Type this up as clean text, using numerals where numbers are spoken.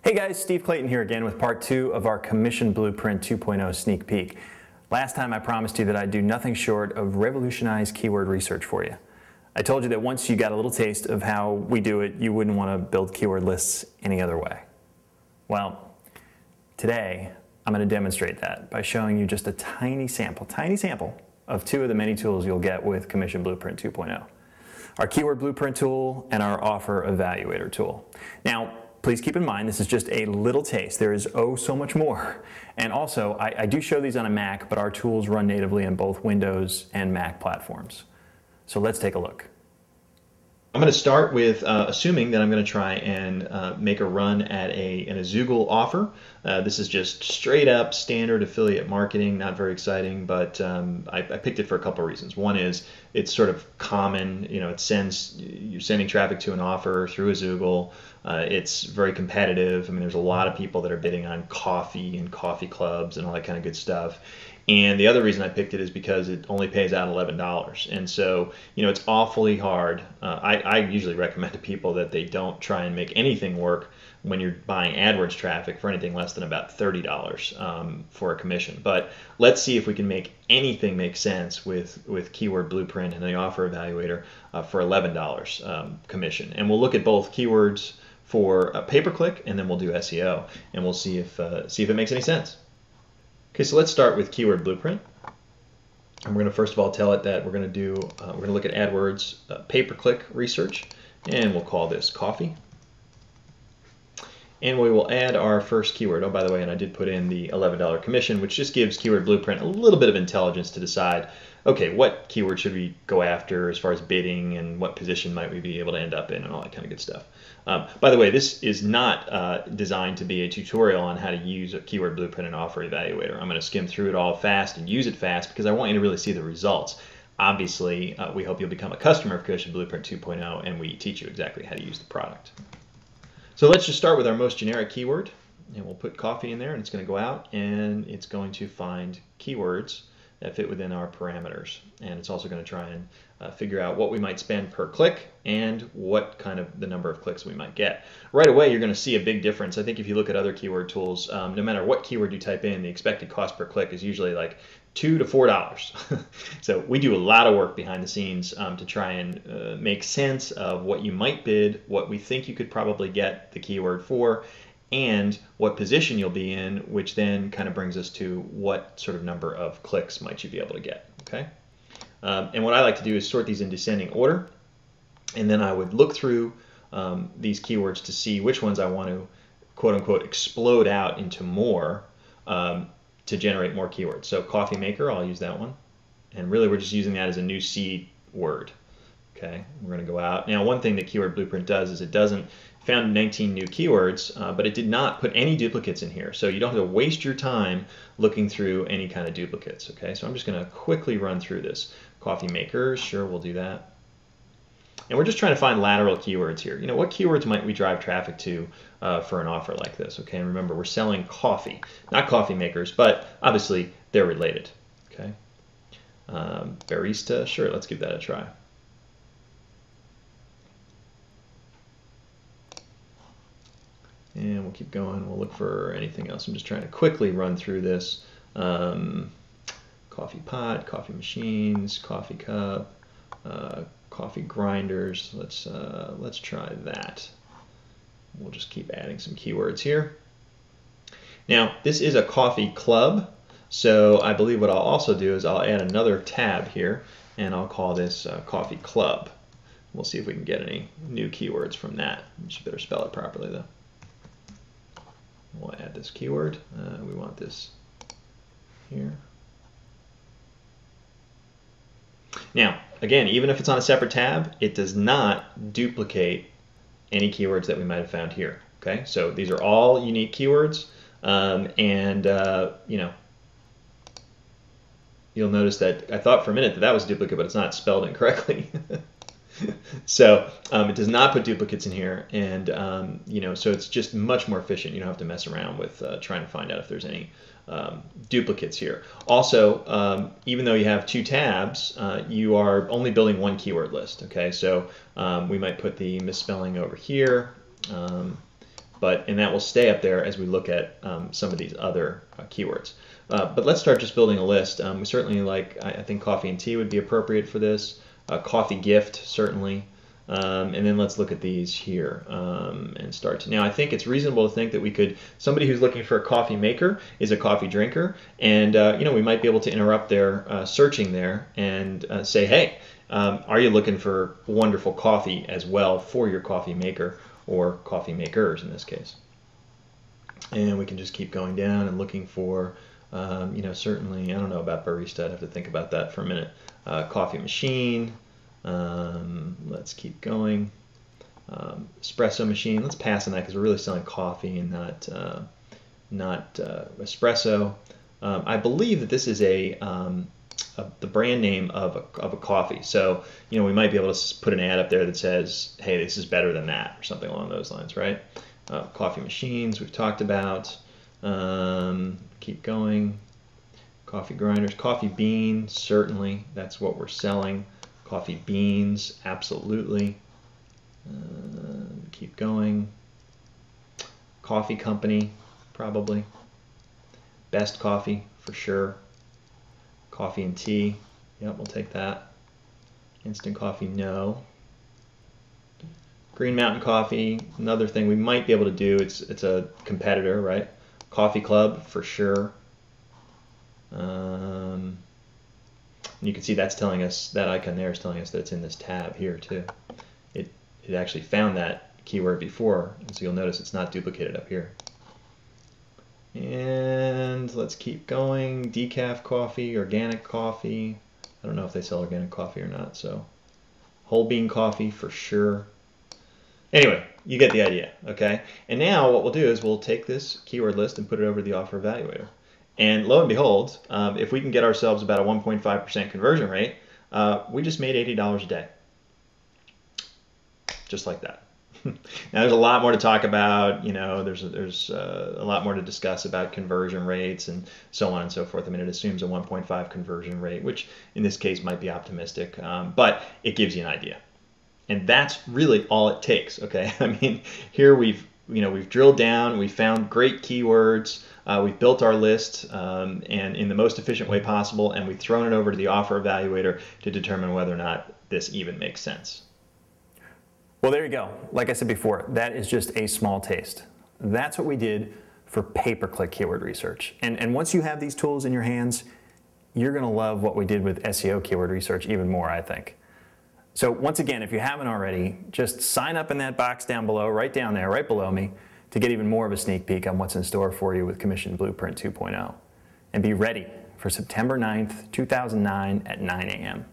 Hey guys, Steve Clayton here again with part 2 of our Commission Blueprint 2.0 sneak peek. Last time I promised you that I'd do nothing short of revolutionize keyword research for you. I told you that once you got a little taste of how we do it, you wouldn't want to build keyword lists any other way. Well, today I'm going to demonstrate that by showing you just a tiny sample of 2 of the many tools you'll get with Commission Blueprint 2.0. Our Keyword Blueprint tool and our Offer Evaluator tool. Now, please keep in mind, this is just a little taste. There is oh so much more. And also, I do show these on a Mac, but our tools run natively on both Windows and Mac platforms. So let's take a look. I'm going to start with assuming that I'm going to try and make a run at an Azoogle offer. This is just straight up standard affiliate marketing, not very exciting, but I picked it for a couple of reasons. One is it's sort of common, you're sending traffic to an offer through Azoogle. It's very competitive. I mean, there's a lot of people that are bidding on coffee and coffee clubs and all that kind of good stuff. And the other reason I picked it is because it only pays out $11. And so, it's awfully hard. I usually recommend to people that they don't try and make anything work when you're buying AdWords traffic for anything less than about $30 for a commission. But let's see if we can make anything make sense with Keyword Blueprint and the Offer Evaluator for $11 commission. And we'll look at both keywords for pay-per-click, and then we'll do SEO, and we'll see if it makes any sense. Okay, so let's start with Keyword Blueprint. And we're going to first of all tell it that we're going to look at AdWords pay-per-click research, and we'll call this coffee. And we will add our first keyword. Oh, by the way, and I did put in the $11 commission, which just gives Keyword Blueprint a little bit of intelligence to decide, okay, what keyword should we go after as far as bidding, and what position might we be able to end up in, and all that kind of good stuff. By the way, this is not designed to be a tutorial on how to use a Keyword Blueprint and Offer Evaluator. I'm going to skim through it all fast and use it fast because I want you to really see the results. Obviously, we hope you'll become a customer of Commission Blueprint 2.0, and we teach you exactly how to use the product. So let's just start with our most generic keyword, and we'll put coffee in there, and it's going to go out, and it's going to find keywords that fit within our parameters. And it's also going to try and figure out what we might spend per click and what kind of the number of clicks we might get. Right away, you're going to see a big difference. I think if you look at other keyword tools, no matter what keyword you type in, the expected cost per click is usually like $2 to $4. So we do a lot of work behind the scenes to try and make sense of what you might bid, what we think you could probably get the keyword for, and what position you'll be in, which then kind of brings us to what sort of number of clicks might you be able to get. Okay. And what I like to do is sort these in descending order, and then I would look through these keywords to see which ones I want to quote unquote explode out into more to generate more keywords. So coffee maker, I'll use that one, and really we're just using that as a new seed word. Okay, we're going to go out. Now, one thing that Keyword Blueprint does is it found 19 new keywords, but it did not put any duplicates in here. So you don't have to waste your time looking through any kind of duplicates. Okay, so I'm just going to quickly run through this. Coffee maker, sure, we'll do that. And we're just trying to find lateral keywords here. What keywords might we drive traffic to for an offer like this? Okay, and remember, we're selling coffee, not coffee makers, but obviously they're related. Okay, barista, sure, let's give that a try. And we'll keep going. We'll look for anything else. I'm just trying to quickly run through this. Coffee pot, coffee machines, coffee cup, coffee grinders. Let's try that. We'll just keep adding some keywords here. Now, this is a coffee club, so I believe what I'll also do is I'll add another tab here, and I'll call this coffee club. We'll see if we can get any new keywords from that. You should better spell it properly, though. We'll add this keyword. We want this here. Now, again, even if it's on a separate tab, it does not duplicate any keywords that we might have found here. Okay, so these are all unique keywords, you'll notice that I thought for a minute that was a duplicate, but it's not spelled incorrectly. So it does not put duplicates in here, and so it's just much more efficient. You don't have to mess around with trying to find out if there's any duplicates here. Also, even though you have 2 tabs, you are only building one keyword list. Okay, so we might put the misspelling over here. and that will stay up there as we look at some of these other keywords. But let's start just building a list. We certainly I think coffee and tea would be appropriate for this. Coffee gift, certainly. And then let's look at these here and start to. Now, I think it's reasonable to think that somebody who's looking for a coffee maker is a coffee drinker, and we might be able to interrupt their searching there and say, hey, are you looking for wonderful coffee as well for your coffee maker or coffee makers in this case? And we can just keep going down and looking for, certainly, I don't know about barista. I'd have to think about that for a minute. Coffee machine. Let's keep going. Espresso machine. Let's pass on that because we're really selling coffee and not espresso. I believe that this is the brand name of a coffee. So we might be able to put an ad up there that says, "Hey, this is better than that," or something along those lines, right? Coffee machines we've talked about. Keep going. Coffee grinders, coffee beans. Certainly, that's what we're selling. Coffee beans, absolutely. Keep going. Coffee company, probably. Best coffee, for sure. Coffee and tea, yep, we'll take that. Instant coffee, no. Green Mountain Coffee, another thing we might be able to do. It's a competitor, right? Coffee Club, for sure. You can see that's telling us, that icon there is telling us that it's in this tab here too. It actually found that keyword before, and so you'll notice it's not duplicated up here. And let's keep going. Decaf coffee, organic coffee. I don't know if they sell organic coffee or not, so whole bean coffee for sure. Anyway, you get the idea, okay? And now what we'll do is we'll take this keyword list and put it over to the offer evaluator. And lo and behold, if we can get ourselves about a 1.5% conversion rate, we just made $80 a day. Just like that. Now there's a lot more to talk about, there's a lot more to discuss about conversion rates and so on and so forth. I mean, it assumes a 1.5 conversion rate, which in this case might be optimistic, but it gives you an idea. And that's really all it takes, okay? I mean, here we've drilled down, we found great keywords, we've built our list and in the most efficient way possible, and we've thrown it over to the offer evaluator to determine whether or not this even makes sense. Well, there you go. Like I said before, that is just a small taste. That's what we did for pay-per-click keyword research. And once you have these tools in your hands, you're going to love what we did with SEO keyword research even more, I think. So once again, if you haven't already, just sign up in that box down below, right down there, right below me, to get even more of a sneak peek on what's in store for you with Commission Blueprint 2.0. And be ready for September 9th, 2009 at 9 a.m.